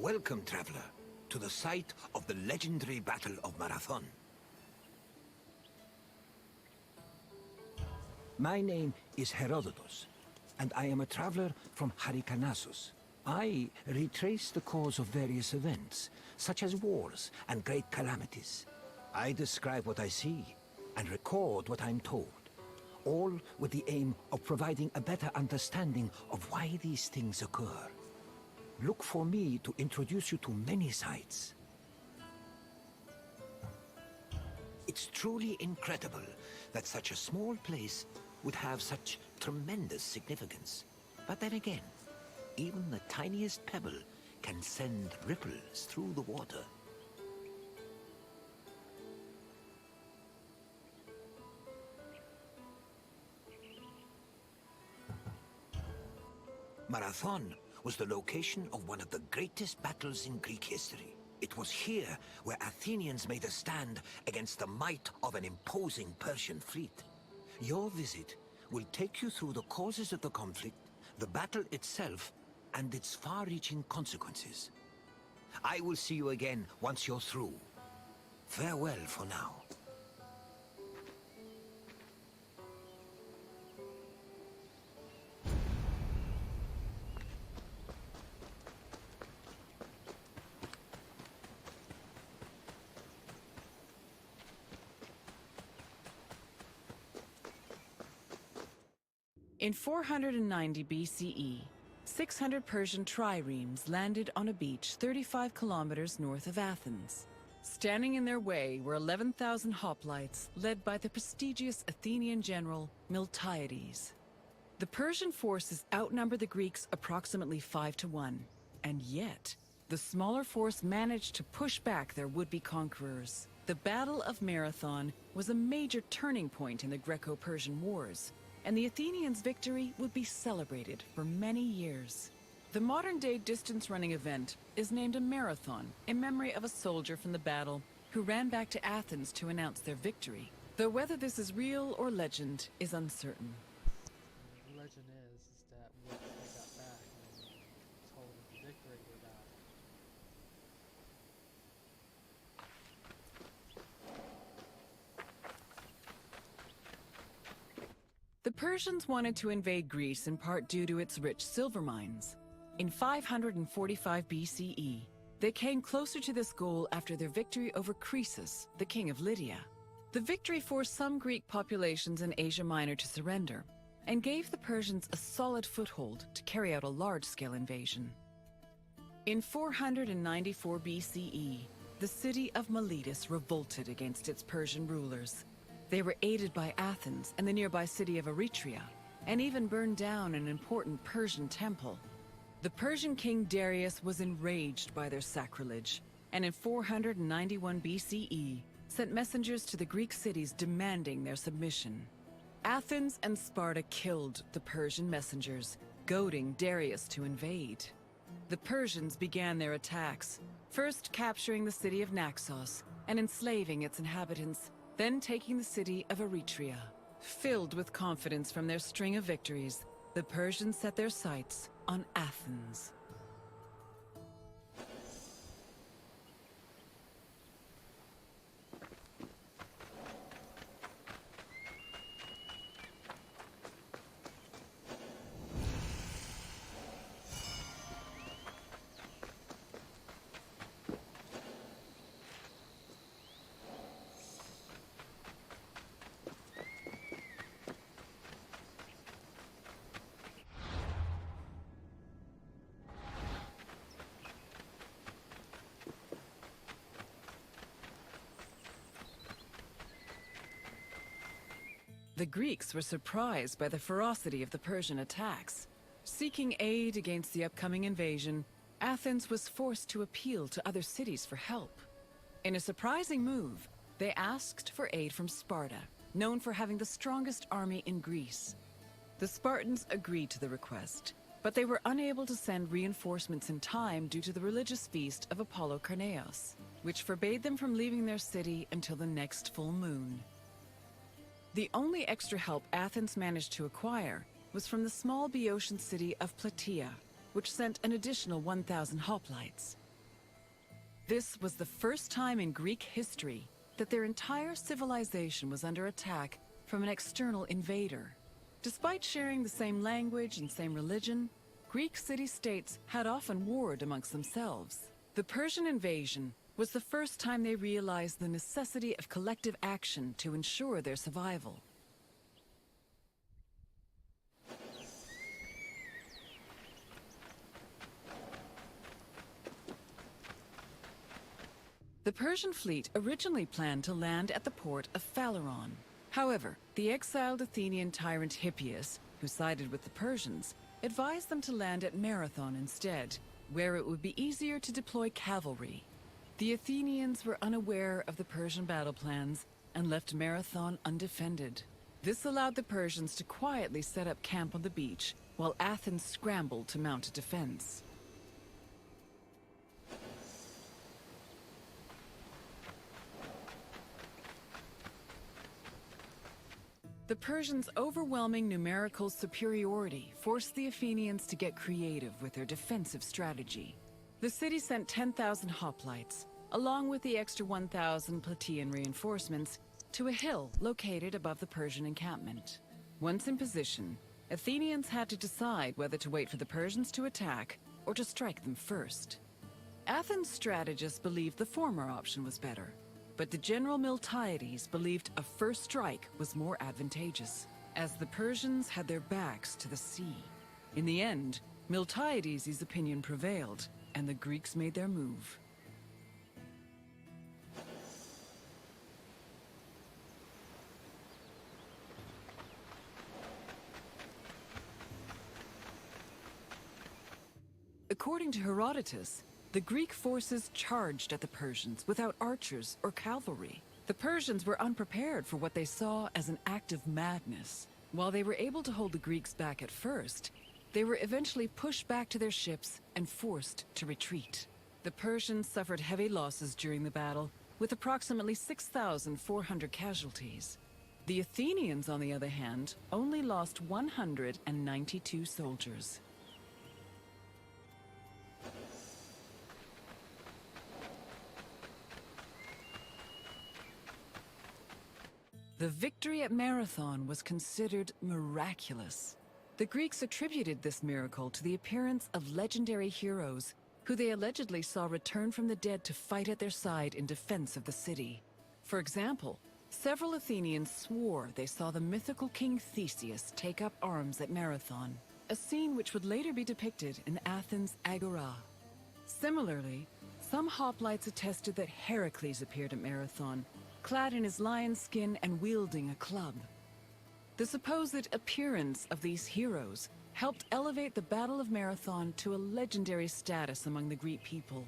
Welcome, traveler, to the site of the legendary Battle of Marathon. My name is Herodotus, and I am a traveler from Hyrcanassus. I retrace the cause of various events, such as wars and great calamities. I describe what I see and record what I'm told, all with the aim of providing a better understanding of why these things occur. Look for me to introduce you to many sites. It's truly incredible that such a small place would have such tremendous significance. But then again, even the tiniest pebble can send ripples through the water. Marathon was the location of one of the greatest battles in Greek history. It was here where Athenians made a stand against the might of an imposing Persian fleet. Your visit will take you through the causes of the conflict, the battle itself, and its far-reaching consequences. I will see you again once you're through. Farewell for now. In 490 BCE, 600 Persian triremes landed on a beach 35 kilometers north of Athens. Standing in their way were 11,000 hoplites led by the prestigious Athenian general Miltiades. The Persian forces outnumbered the Greeks approximately 5 to 1, and yet the smaller force managed to push back their would-be conquerors. The Battle of Marathon was a major turning point in the Greco-Persian Wars, and the Athenians' victory would be celebrated for many years. The modern-day distance-running event is named a marathon in memory of a soldier from the battle who ran back to Athens to announce their victory, though whether this is real or legend is uncertain. The legend is that when they got back and told of the victory they got. The Persians wanted to invade Greece in part due to its rich silver mines. In 545 BCE, they came closer to this goal after their victory over Croesus, the king of Lydia. The victory forced some Greek populations in Asia Minor to surrender and gave the Persians a solid foothold to carry out a large-scale invasion. In 494 BCE, the city of Miletus revolted against its Persian rulers. They were aided by Athens and the nearby city of Eretria, and even burned down an important Persian temple. The Persian king Darius was enraged by their sacrilege, and in 491 BCE, sent messengers to the Greek cities demanding their submission. Athens and Sparta killed the Persian messengers, goading Darius to invade. The Persians began their attacks, first capturing the city of Naxos and enslaving its inhabitants, then taking the city of Eretria. Filled with confidence from their string of victories, the Persians set their sights on Athens. The Greeks were surprised by the ferocity of the Persian attacks. Seeking aid against the upcoming invasion, Athens was forced to appeal to other cities for help. In a surprising move, they asked for aid from Sparta, known for having the strongest army in Greece. The Spartans agreed to the request, but they were unable to send reinforcements in time due to the religious feast of Apollo Carneos, which forbade them from leaving their city until the next full moon. The only extra help Athens managed to acquire was from the small Boeotian city of Plataea, which sent an additional 1,000 hoplites. This was the first time in Greek history that their entire civilization was under attack from an external invader. Despite sharing the same language and same religion, Greek city-states had often warred amongst themselves. The Persian invasion was the first time they realized the necessity of collective action to ensure their survival. The Persian fleet originally planned to land at the port of Phaleron. However, the exiled Athenian tyrant Hippias, who sided with the Persians, advised them to land at Marathon instead, where it would be easier to deploy cavalry. The Athenians were unaware of the Persian battle plans and left Marathon undefended. This allowed the Persians to quietly set up camp on the beach, while Athens scrambled to mount a defense. The Persians' overwhelming numerical superiority forced the Athenians to get creative with their defensive strategy. The city sent 10,000 hoplites, along with the extra 1,000 Plataean reinforcements, to a hill located above the Persian encampment. Once in position, Athenians had to decide whether to wait for the Persians to attack or to strike them first. Athens' strategists believed the former option was better, but the general Miltiades believed a first strike was more advantageous, as the Persians had their backs to the sea. In the end, Miltiades' opinion prevailed, and the Greeks made their move. According to Herodotus, the Greek forces charged at the Persians without archers or cavalry. The Persians were unprepared for what they saw as an act of madness. While they were able to hold the Greeks back at first, they were eventually pushed back to their ships and forced to retreat. The Persians suffered heavy losses during the battle, with approximately 6,400 casualties. The Athenians, on the other hand, only lost 192 soldiers. The victory at Marathon was considered miraculous. The Greeks attributed this miracle to the appearance of legendary heroes who they allegedly saw return from the dead to fight at their side in defense of the city. For example, several Athenians swore they saw the mythical king Theseus take up arms at Marathon, a scene which would later be depicted in Athens' Agora. Similarly, some hoplites attested that Heracles appeared at Marathon, clad in his lion's skin and wielding a club. The supposed appearance of these heroes helped elevate the Battle of Marathon to a legendary status among the Greek people.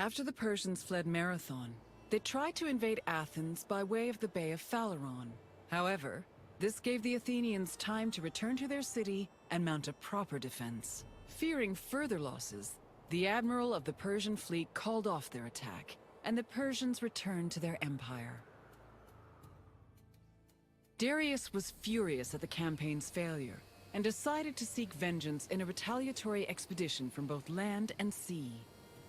After the Persians fled Marathon, they tried to invade Athens by way of the Bay of Phaleron. However, this gave the Athenians time to return to their city and mount a proper defense. Fearing further losses, the admiral of the Persian fleet called off their attack, and the Persians returned to their empire. Darius was furious at the campaign's failure and decided to seek vengeance in a retaliatory expedition from both land and sea.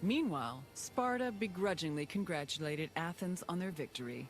Meanwhile, Sparta begrudgingly congratulated Athens on their victory.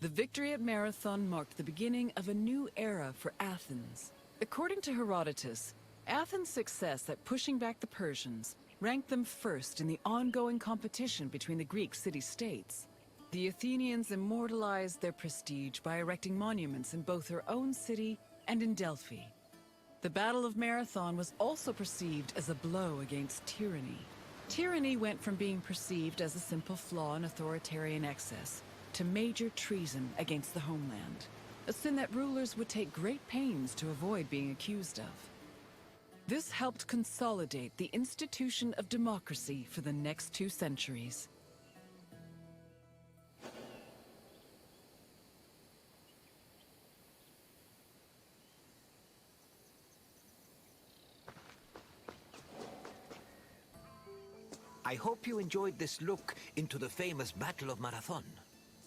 The victory at Marathon marked the beginning of a new era for Athens. According to Herodotus, Athens' success at pushing back the Persians ranked them first in the ongoing competition between the Greek city-states. The Athenians immortalized their prestige by erecting monuments in both their own city and in Delphi. The Battle of Marathon was also perceived as a blow against tyranny. Tyranny went from being perceived as a simple flaw in authoritarian excess to major treason against the homeland, a sin that rulers would take great pains to avoid being accused of. This helped consolidate the institution of democracy for the next 2 centuries. I hope you enjoyed this look into the famous Battle of Marathon.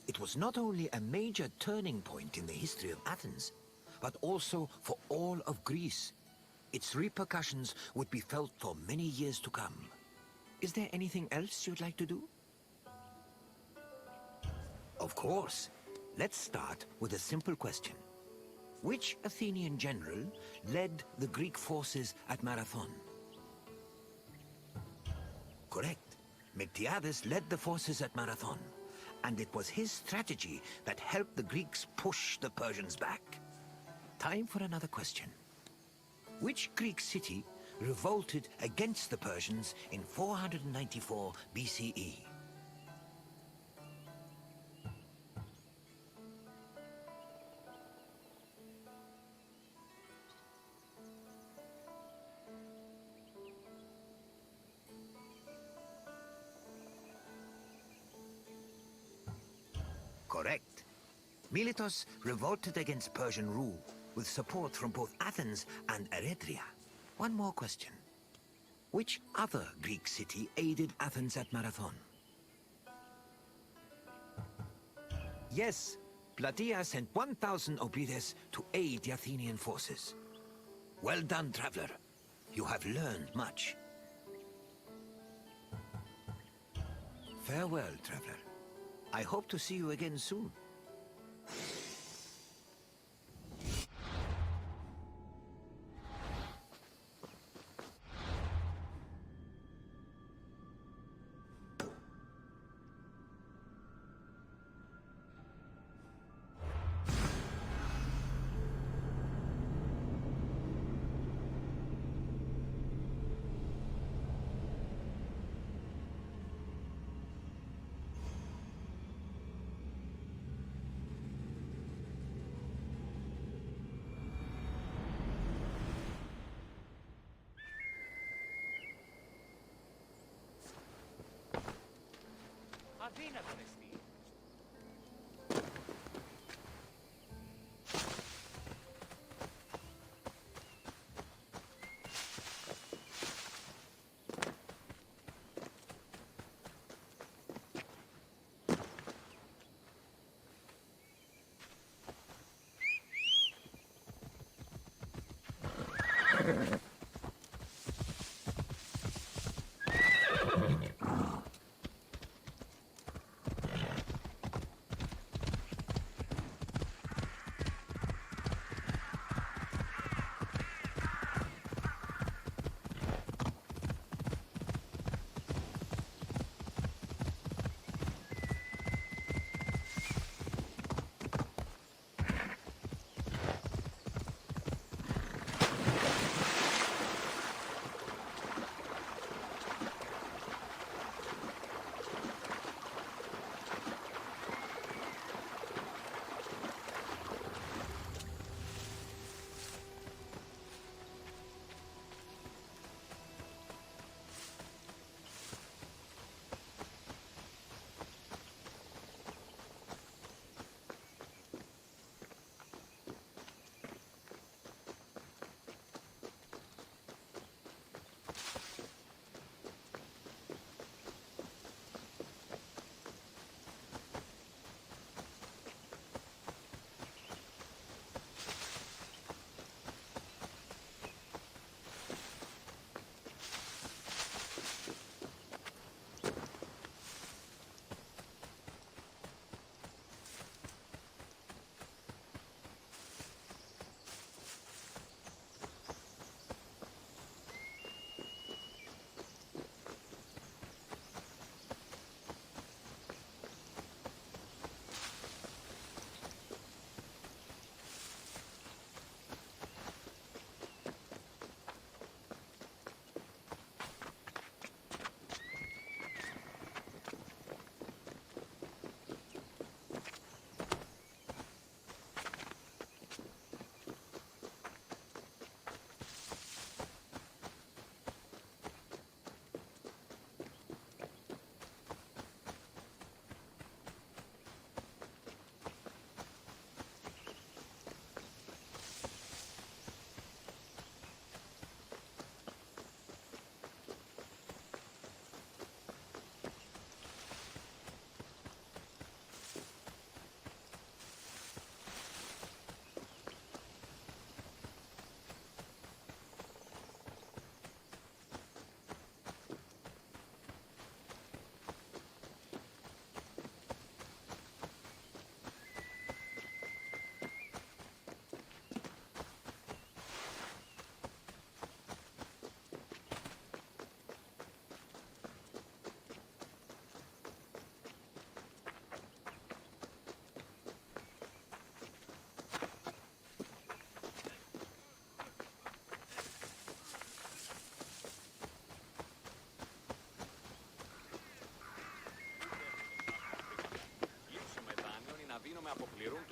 It was not only a major turning point in the history of Athens, but also for all of Greece. Its repercussions would be felt for many years to come. Is there anything else you'd like to do? Of course. Let's start with a simple question. Which Athenian general led the Greek forces at Marathon? Correct. Miltiades led the forces at Marathon, and it was his strategy that helped the Greeks push the Persians back. Time for another question. Which Greek city revolted against the Persians in 494 BCE? Correct. Miletus revolted against Persian rule, with support from both Athens and Eretria. One more question. Which other Greek city aided Athens at Marathon? Yes, Plataea sent 1,000 Obytes to aid the Athenian forces. Well done, traveler. You have learned much. Farewell, traveler. I hope to see you again soon.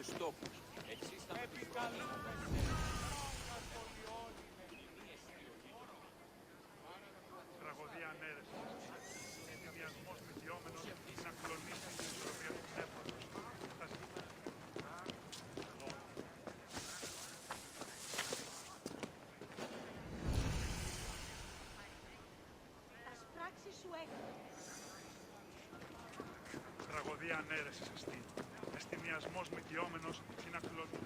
τους τόπους. Έτσι στα Τραγωδία ανέρεσης. Ενθουσιασμός μηδιόμενος να κλονίσει την ισορροπία του πνεύματος. Τα σπράξει σου έκονα. Τραγωδία ανέρεσης εστί. Εστιμιασμός μηδιόμενος να κλονίσει.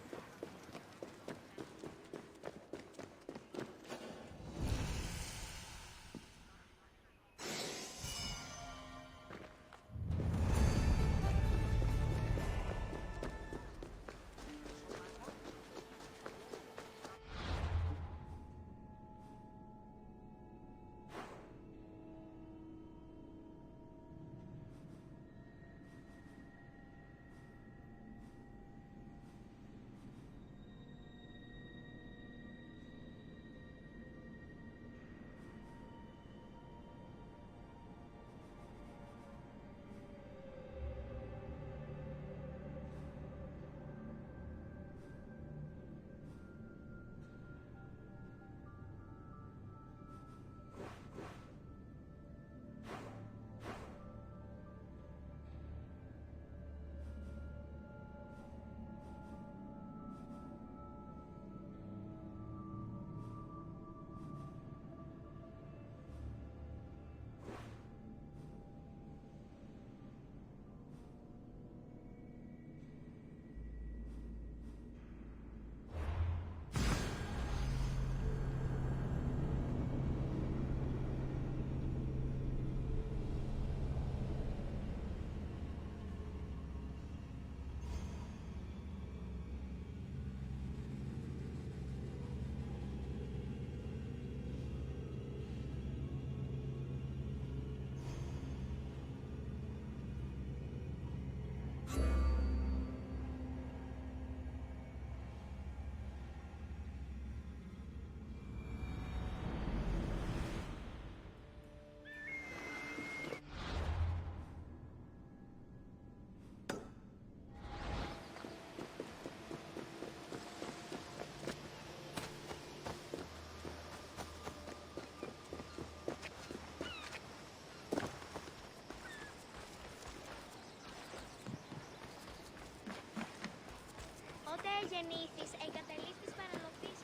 Ότε γεννήθης, εγκαταλείφθης παραλοπής.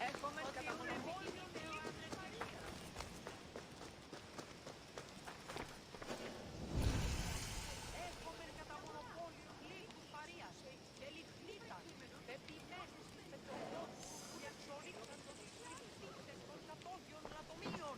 Έρχομαι κατά μονοπόλιο λύκους παρείας και λιχνίτα, πεπιμένες με τον κόσμο που εξορίξαν τους συλλήφτες των κατόχιων λατομείων.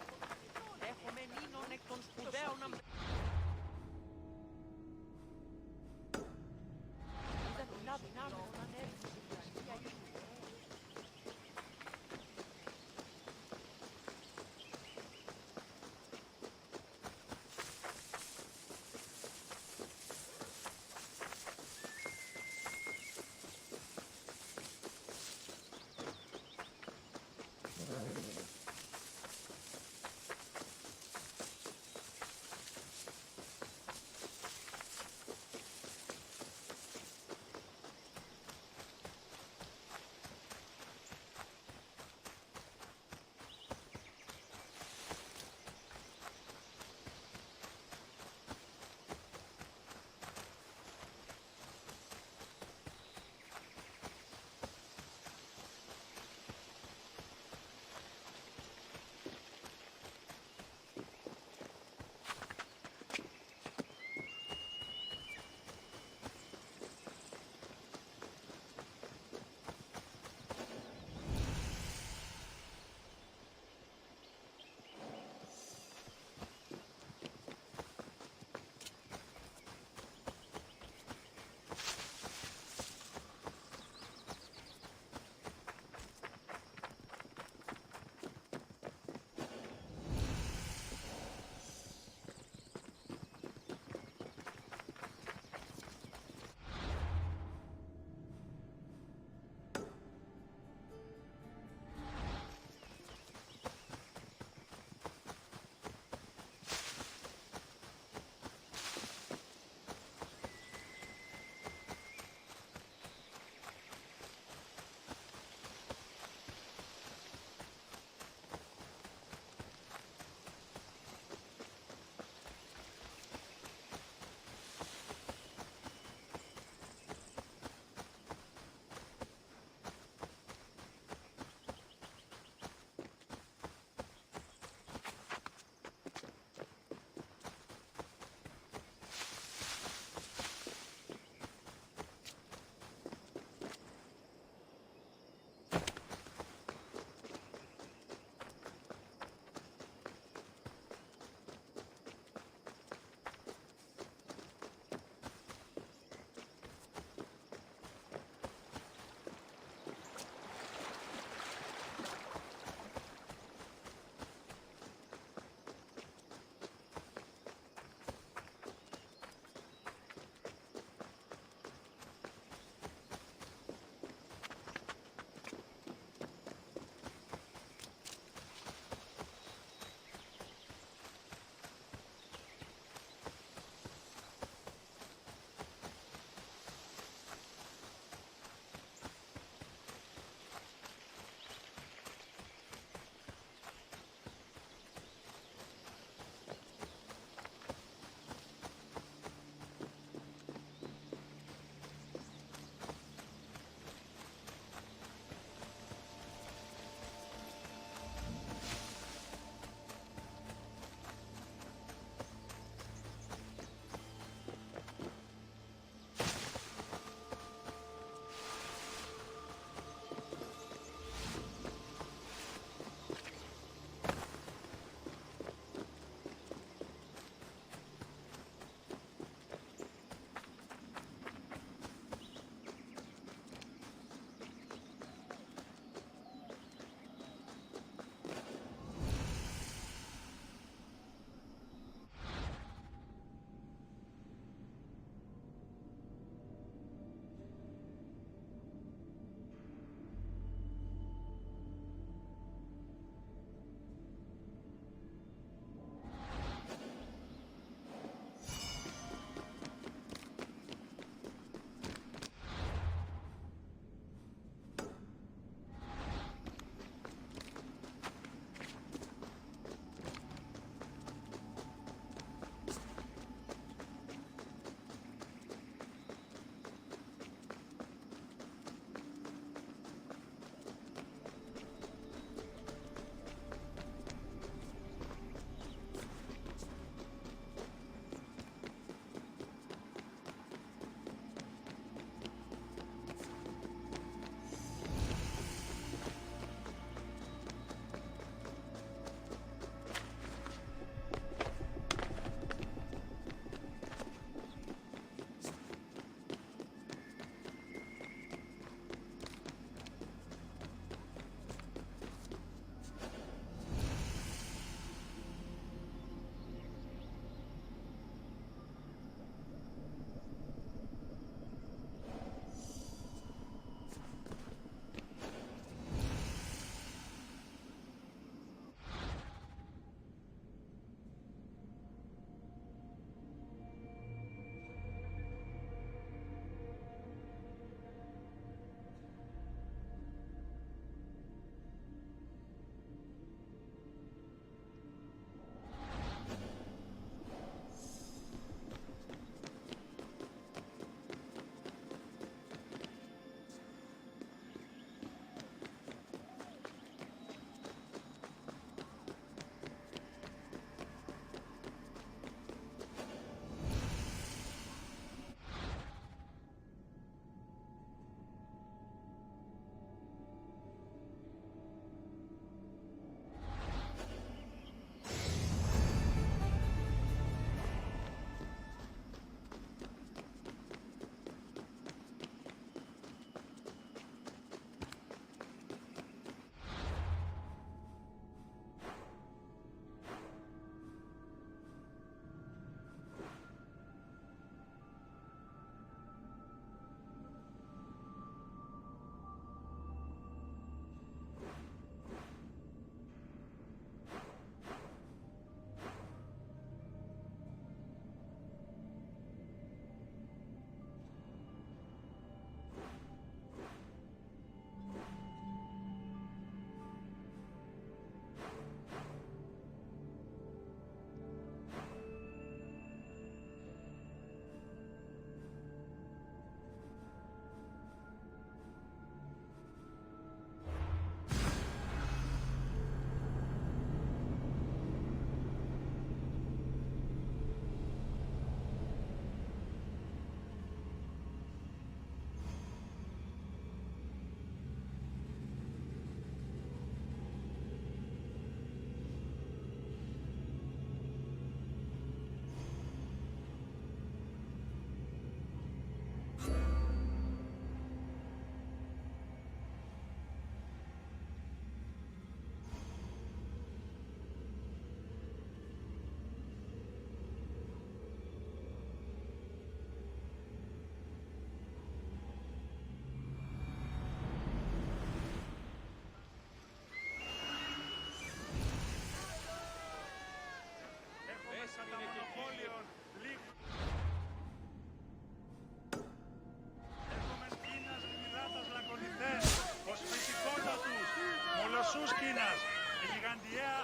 γιγαντιαία.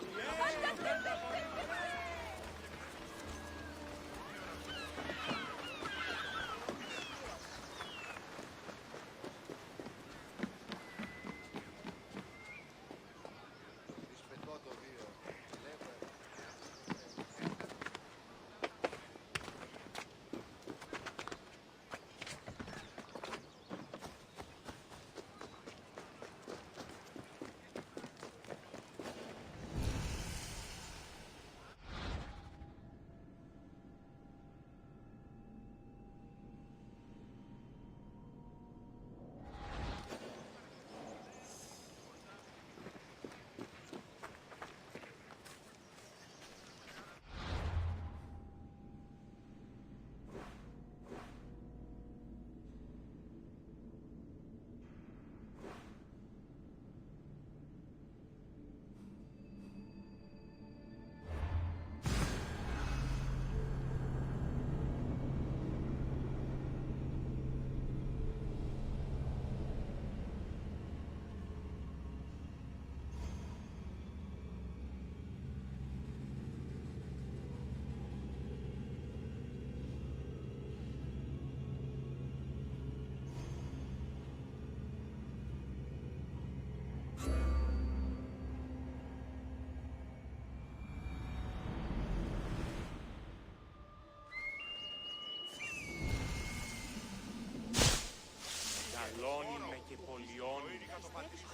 Καλώνει με και πολιώνει,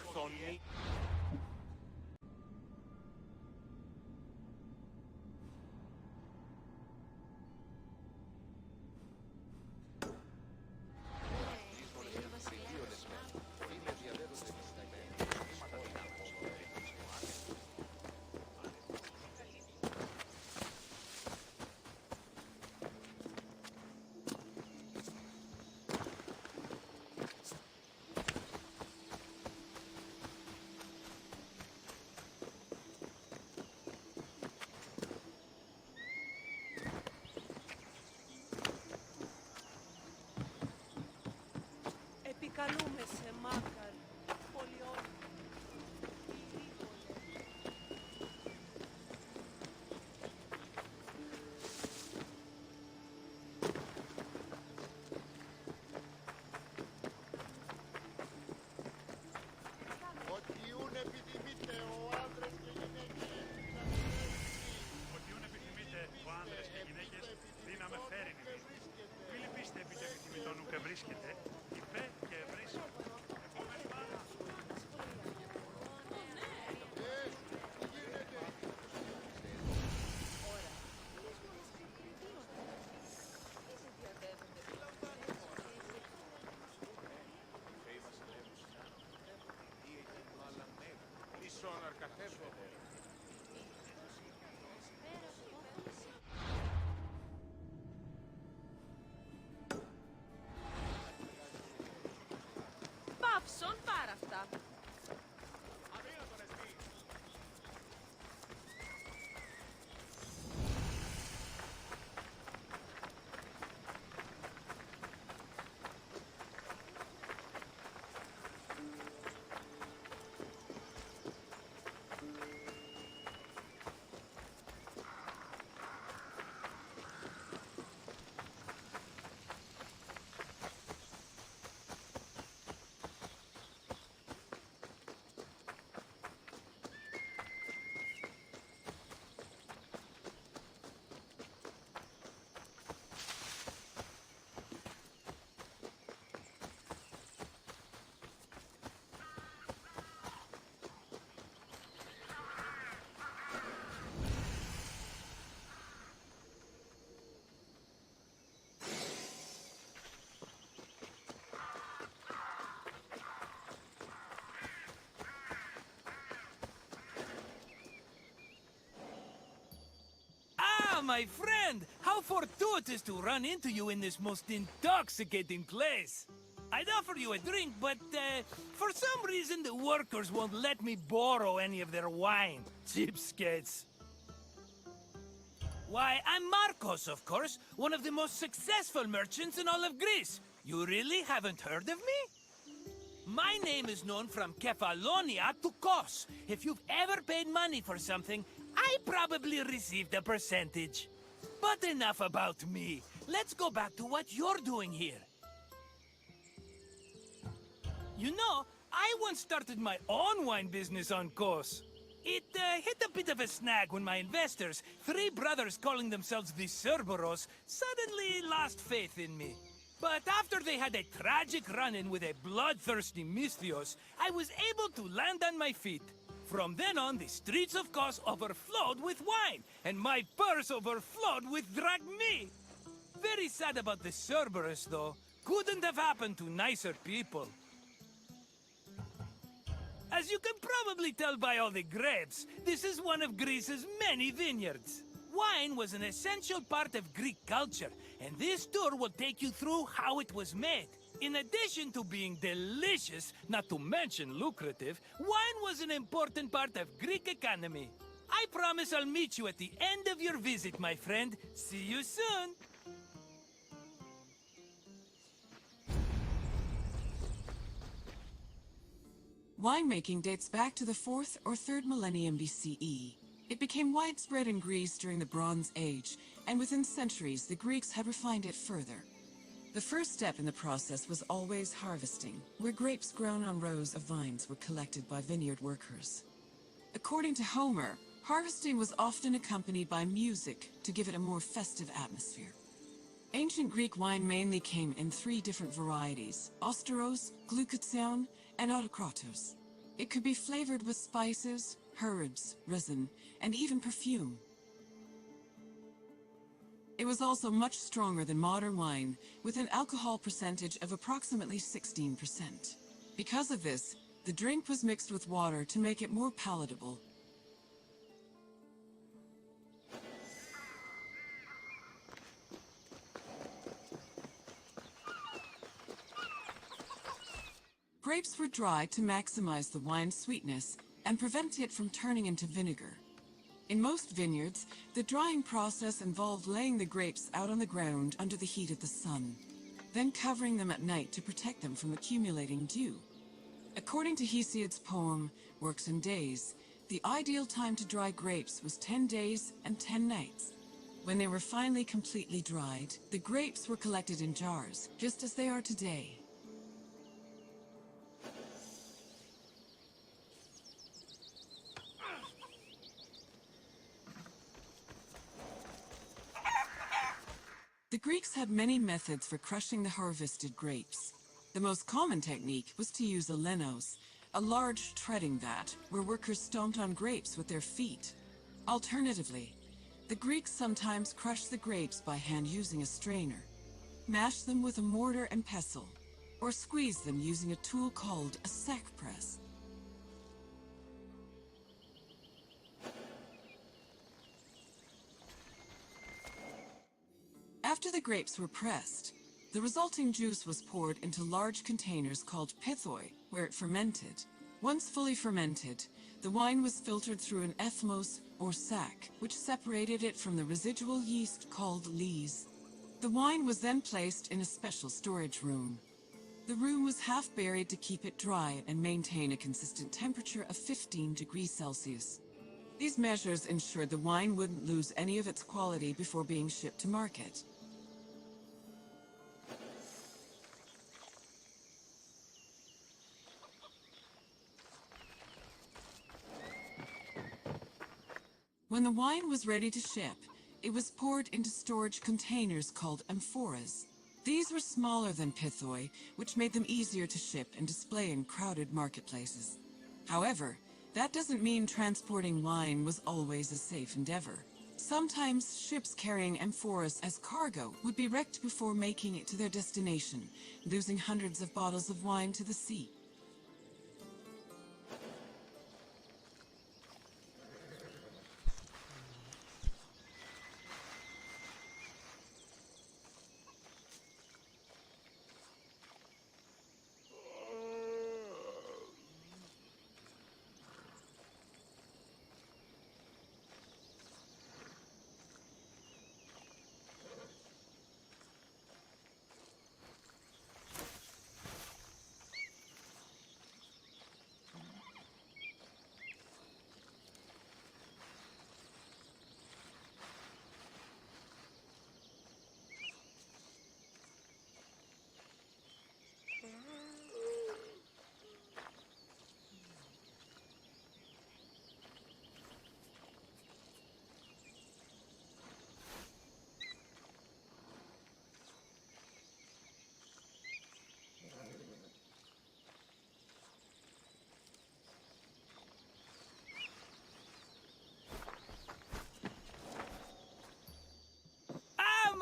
χθονεί. Επικαλούμε σε μάκαρ, πολιόν. Οτιούν επιθυμείτε ο άντρες και γυναίκες. Οτιούν επιθυμείτε ο άνδρες και γυναίκες, δύναμε φέρει νημί. Μη λυπήστε επί το επιθυμητόν ουκ βρίσκεται, υπέ και βρίσκεται. Επόμενη μάνα. Ίσον αρκαθεύω. Παύσον πάρα αυτά. Ah, my friend! How fortuitous to run into you in this most intoxicating place! I'd offer you a drink, but for some reason the workers won't let me borrow any of their wine. Cheapskates. Why, I'm Marcos, of course, one of the most successful merchants in all of Greece. You really haven't heard of me? My name is known from Kefalonia to Kos. If you've ever paid money for something, I probably received a percentage. But enough about me. Let's go back to what you're doing here. You know, I once started my own wine business on Kos. It hit a bit of a snag when my investors, three brothers calling themselves the Cerberos, suddenly lost faith in me. But after they had a tragic run-in with a bloodthirsty Misthios, I was able to land on my feet. From then on, the streets of Kos overflowed with wine, and my purse overflowed with drachmi. Very sad about the Cerberus, though. Couldn't have happened to nicer people. As you can probably tell by all the grapes, this is one of Greece's many vineyards. Wine was an essential part of Greek culture, and this tour will take you through how it was made. In addition to being delicious, not to mention lucrative, wine was an important part of Greek economy. I promise I'll meet you at the end of your visit, my friend. See you soon! Winemaking dates back to the 4th or 3rd millennium BCE. It became widespread in Greece during the Bronze Age, and within centuries the Greeks had refined it further. The first step in the process was always harvesting, where grapes grown on rows of vines were collected by vineyard workers. According to Homer, harvesting was often accompanied by music to give it a more festive atmosphere. Ancient Greek wine mainly came in 3 different varieties: Osteros, Glucathion, and Autokratos. It could be flavored with spices, herbs, resin, and even perfume. It was also much stronger than modern wine, with an alcohol percentage of approximately 16%. Because of this, the drink was mixed with water to make it more palatable. Grapes were dried to maximize the wine's sweetness and prevent it from turning into vinegar. In most vineyards, the drying process involved laying the grapes out on the ground under the heat of the sun, then covering them at night to protect them from accumulating dew. According to Hesiod's poem, Works and Days, the ideal time to dry grapes was 10 days and 10 nights. When they were finally completely dried, the grapes were collected in jars, just as they are today. The Greeks had many methods for crushing the harvested grapes. The most common technique was to use a lenos, a large treading vat where workers stomped on grapes with their feet. Alternatively, the Greeks sometimes crushed the grapes by hand using a strainer, mashed them with a mortar and pestle, or squeezed them using a tool called a sack press. After the grapes were pressed, the resulting juice was poured into large containers called pithoi, where it fermented. Once fully fermented, the wine was filtered through an ethmos, or sack, which separated it from the residual yeast called lees. The wine was then placed in a special storage room. The room was half buried to keep it dry and maintain a consistent temperature of 15 degrees Celsius. These measures ensured the wine wouldn't lose any of its quality before being shipped to market. When the wine was ready to ship, it was poured into storage containers called amphoras. These were smaller than pithoi, which made them easier to ship and display in crowded marketplaces. However, that doesn't mean transporting wine was always a safe endeavor. Sometimes ships carrying amphoras as cargo would be wrecked before making it to their destination, losing hundreds of bottles of wine to the sea.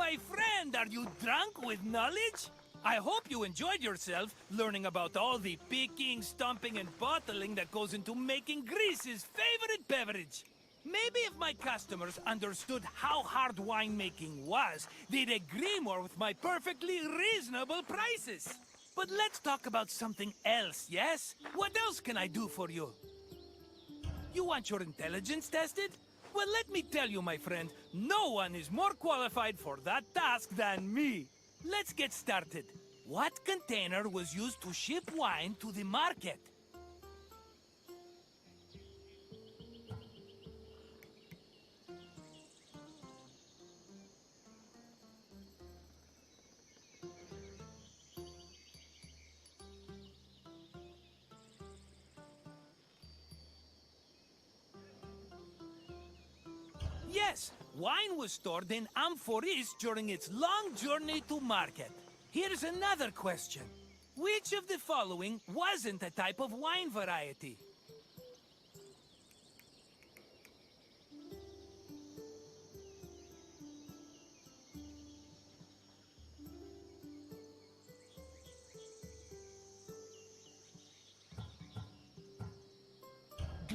my friend, are you drunk with knowledge? I hope you enjoyed yourself learning about all the picking, stumping, and bottling that goes into making Greece's favorite beverage. Maybe if my customers understood how hard winemaking was, they'd agree more with my perfectly reasonable prices. But let's talk about something else, yes? What else can I do for you? You want your intelligence tested? Well, let me tell you, my friend, no one is more qualified for that task than me. Let's get started. What container was used to ship wine to the market? Yes, wine was stored in amphoras during its long journey to market. Here's another question. Which of the following wasn't a type of wine variety?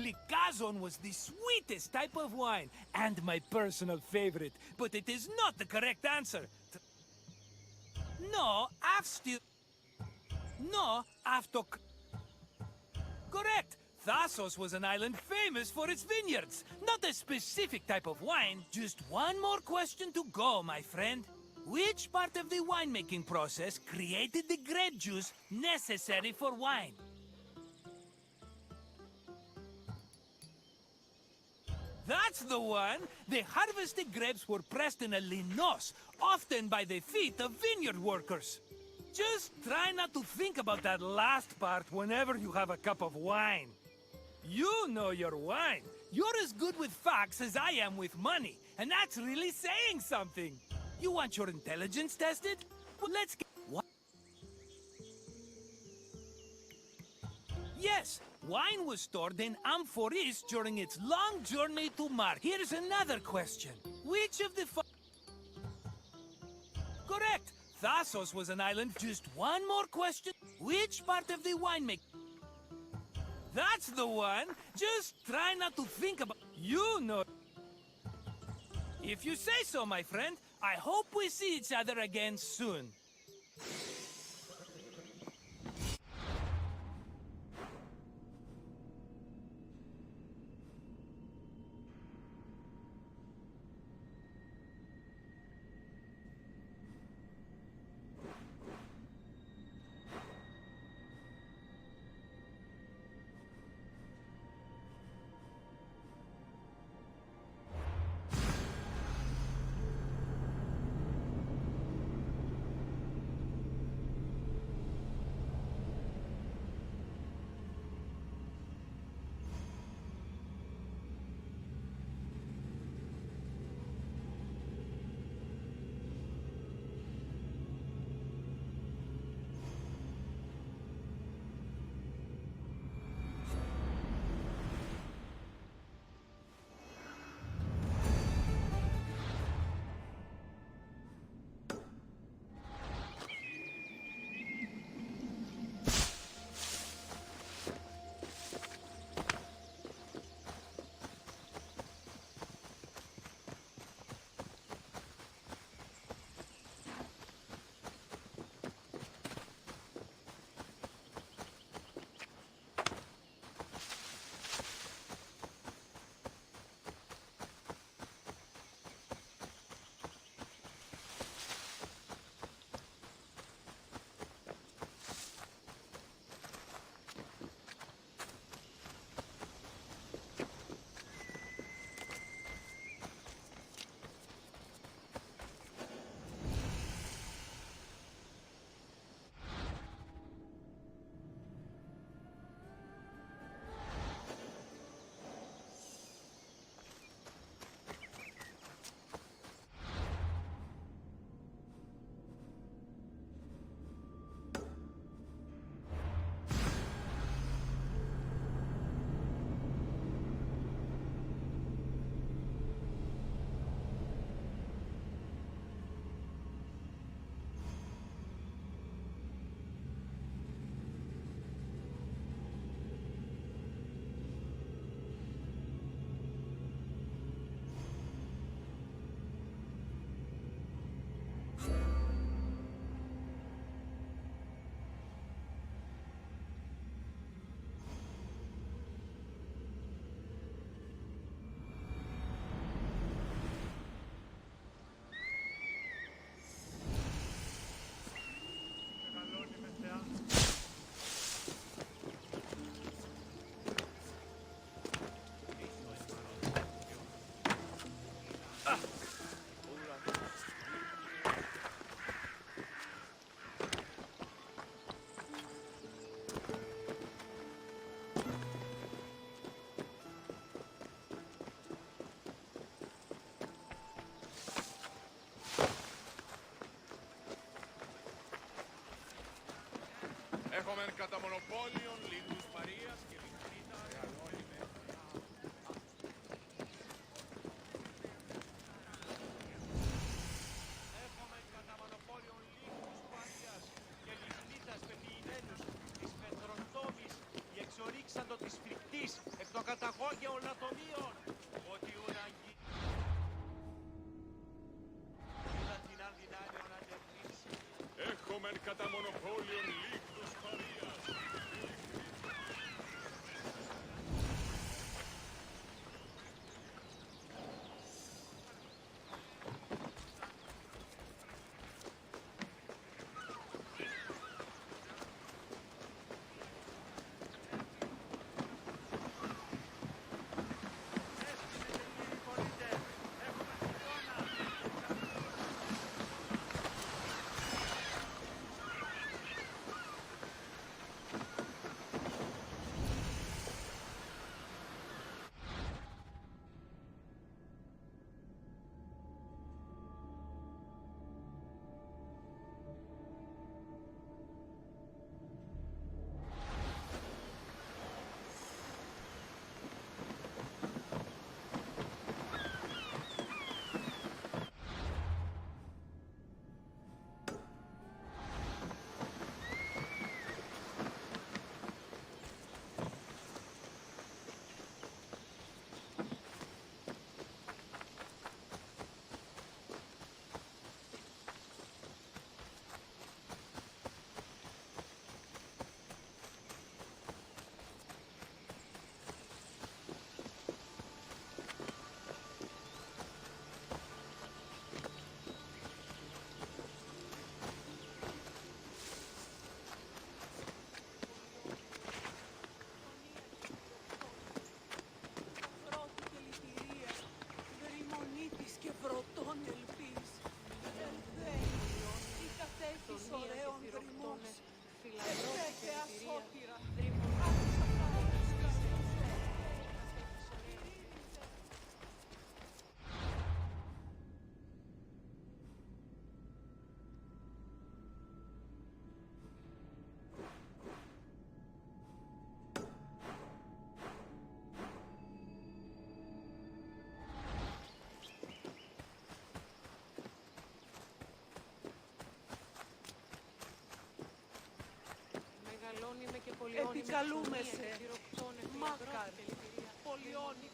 Glycazon was the sweetest type of wine, and my personal favorite, but it is not the correct answer. No, Correct! Thasos was an island famous for its vineyards. Not a specific type of wine. Just one more question to go, my friend. Which part of the winemaking process created the grape juice necessary for wine? That's the one! The harvested grapes were pressed in a linos, often by the feet of vineyard workers. Just try not to think about that last part whenever you have a cup of wine. You know your wine. You're as good with facts as I am with money, and that's really saying something. You want your intelligence tested? Well, let's get... What? Yes, wine was stored in amphoras during its long journey to market. Here's another question. Which of the Correct! Thasos was an island. Just one more question. Which part of the winemaking? That's the one! Just try not to think about... You know... If you say so, my friend, I hope we see each other again soon. κατά μονοπόλιον, λίγους παρείας και λιχνίτα. Έχουμε κατά μονοπόλιον λίγους παρείας και λιχνίτας πεποιημένους της πετροτόμης οι εξορίξαντο της φρικτής εκ των καταγόγεων ατομίων. Ότι ουραγγί. Είδα την αν δυνάμεων αντεπνήσει. Έχουμε κατά μονοπόλιον λίγους παρείας. Βρότη και λυτηρία, δρυμονίτης και βρωτών ελπής. Ελθέγιον, η κατέχεις ωραίων δρυμούς. Ελθέτε ασώπηρα, άκουσα παρόλους καρδιούς. Επικαλούμεσαι, μάκαρ, πολιώνει